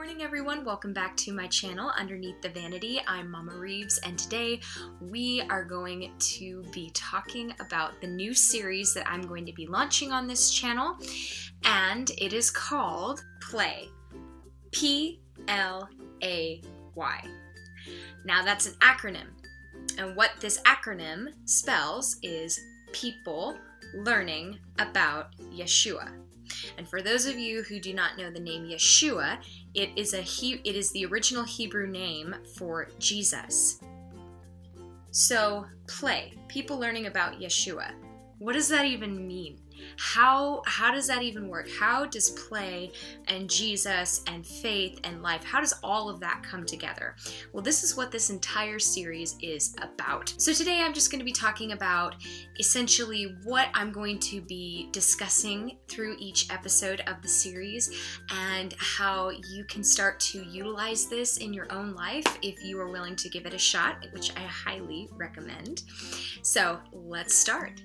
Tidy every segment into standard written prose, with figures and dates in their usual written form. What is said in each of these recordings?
morning, everyone. Welcome back to my channel, Underneath the Vanity. I'm Mama Reeves, and today we are going to be talking about the new series that I'm going to be launching on this channel, and it is called Play. P-L-A-Y. Now, that's an acronym, and what this acronym spells is People Learning About Yeshua. And for those of you who do not know the name Yeshua, it is the original Hebrew name for Jesus. So, play. People learning about Yeshua. What does that even mean? How does that even work? How does play and Jesus and faith and life, how does all of that come together? Well, this is what this entire series is about. So today I'm just going to be talking about essentially what I'm going to be discussing through each episode of the series and how you can start to utilize this in your own life if you are willing to give it a shot, which I highly recommend. So let's start.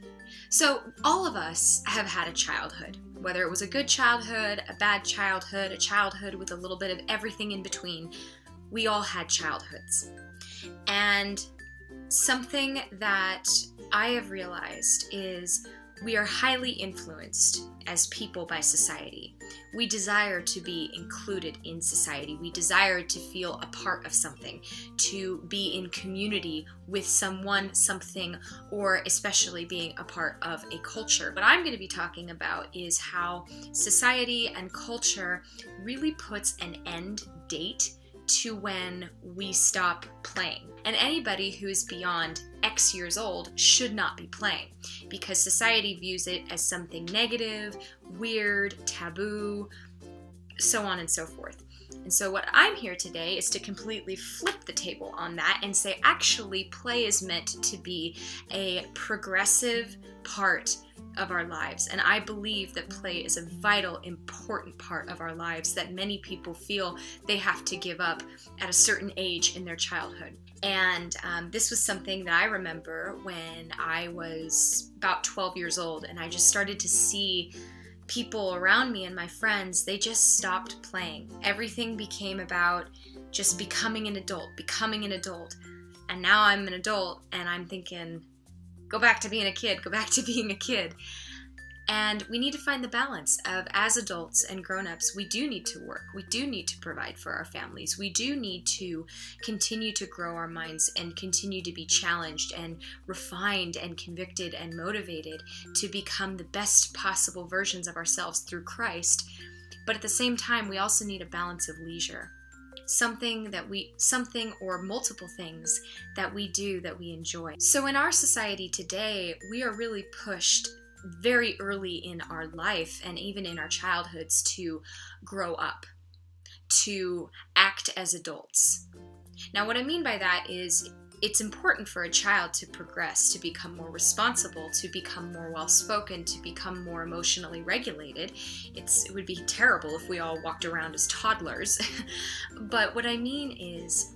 So all of us have had a childhood, whether it was a good childhood, a bad childhood, a childhood with a little bit of everything in between. We all had childhoods. And something that I have realized is we are highly influenced as people by society. We desire to be included in society. We desire to feel a part of something, to be in community with someone, something, or especially being a part of a culture. What I'm going to be talking about is how society and culture really puts an end date to when we stop playing. And anybody who is beyond X years old should not be playing because society views it as something negative, weird, taboo, so on and so forth. And so what I'm here today is to completely flip the table on that and say actually play is meant to be a progressive part of our lives. And I believe that play is a vital, important part of our lives that many people feel they have to give up at a certain age in their childhood. And this was something that I remember when I was about 12 years old, and I just started to see people around me and my friends, they just stopped playing. Everything became about just becoming an adult. And now I'm an adult, and I'm thinking, go back to being a kid. And we need to find the balance of, as adults and grown-ups, we do need to work. We do need to provide for our families. We do need to continue to grow our minds and continue to be challenged and refined and convicted and motivated to become the best possible versions of ourselves through Christ. But at the same time, we also need a balance of leisure. Something or multiple things that we do that we enjoy. So in our society today, we are really pushed very early in our life and even in our childhoods to grow up, to act as adults. Now, what I mean by that is it's important for a child to progress, to become more responsible, to become more well-spoken, to become more emotionally regulated. It would be terrible if we all walked around as toddlers. But what I mean is,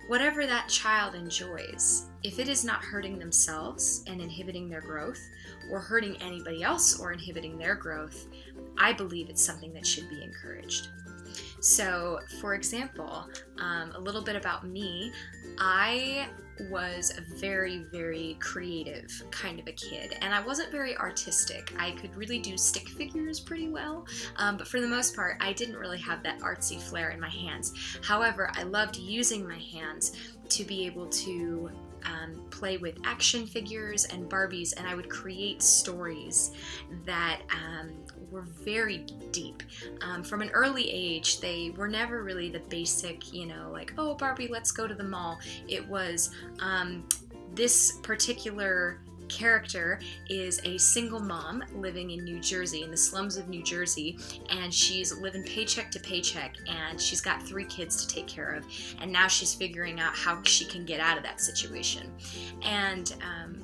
whatever that child enjoys, if it is not hurting themselves and inhibiting their growth, or hurting anybody else or inhibiting their growth, I believe it's something that should be encouraged. So, for example, a little bit about me. I was a very, very creative kind of a kid, and I wasn't very artistic. I could really do stick figures pretty well, but for the most part, I didn't really have that artsy flair in my hands. However, I loved using my hands to be able to play with action figures and Barbies, and I would create stories that were very deep. From an early age, they were never really the basic, like, oh, Barbie, let's go to the mall. It was this particular character is a single mom living in New Jersey, in the slums of New Jersey, and she's living paycheck to paycheck, and she's got 3 kids to take care of, and now she's figuring out how she can get out of that situation. And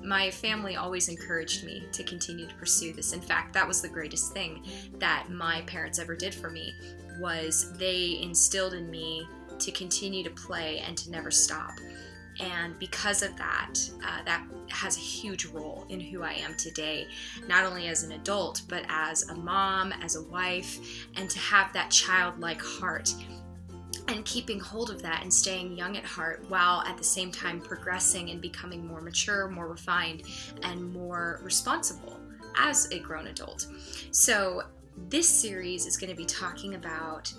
my family always encouraged me to continue to pursue this. In fact, that was the greatest thing that my parents ever did for me, was they instilled in me to continue to play and to never stop. And because of that, that has a huge role in who I am today, not only as an adult, but as a mom, as a wife, and to have that childlike heart and keeping hold of that and staying young at heart while at the same time progressing and becoming more mature, more refined, and more responsible as a grown adult. So this series is going to be talking about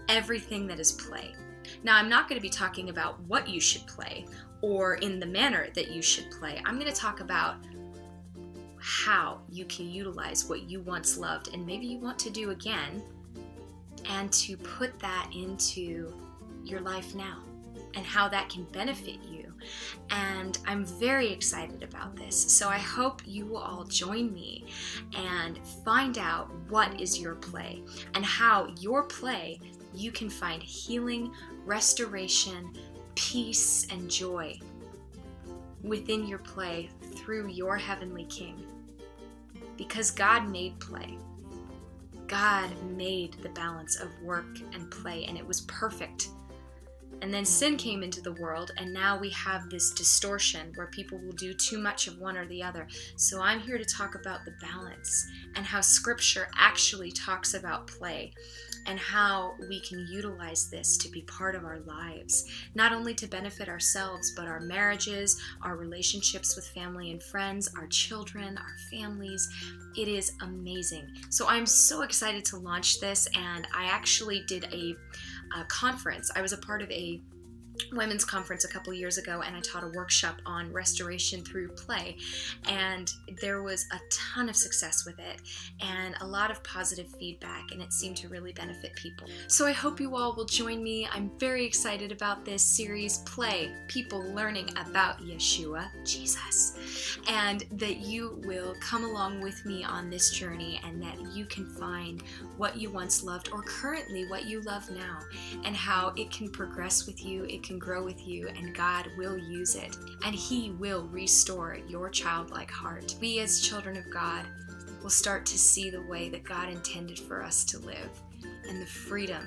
everything that is play. Now, I'm not going to be talking about what you should play or in the manner that you should play. I'm going to talk about how you can utilize what you once loved and maybe you want to do again, and to put that into your life now and how that can benefit you. And I'm very excited about this. So I hope you will all join me and find out what is your play and how your play you can find healing, restoration, peace, and joy within your play through your Heavenly King. Because God made play. God made the balance of work and play, and it was perfect. And then sin came into the world, and now we have this distortion where people will do too much of one or the other. So I'm here to talk about the balance and how Scripture actually talks about play and how we can utilize this to be part of our lives, not only to benefit ourselves, but our marriages, our relationships with family and friends, our children, our families. It is amazing. So I'm so excited to launch this, and I actually did a conference. I was a part of a women's conference a couple years ago, and I taught a workshop on restoration through play, and there was a ton of success with it and a lot of positive feedback, and it seemed to really benefit people. So I hope you all will join me. I'm very excited about this series, Play, People Learning About Yeshua, Jesus, and that you will come along with me on this journey, and that you can find what you once loved or currently what you love now, and how it can progress with you, it can grow with you, and God will use it, and He will restore your childlike heart. We as children of God will start to see the way that God intended for us to live, and the freedom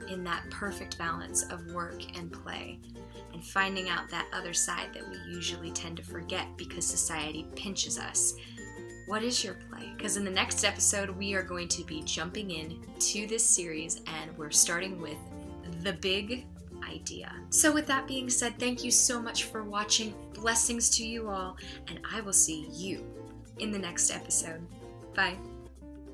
in that perfect balance of work and play, and finding out that other side that we usually tend to forget because society pinches us. What is your play? Because in the next episode, we are going to be jumping in to this series, and we're starting with the big idea. So with that being said, thank you so much for watching. Blessings to you all, and I will see you in the next episode. Bye.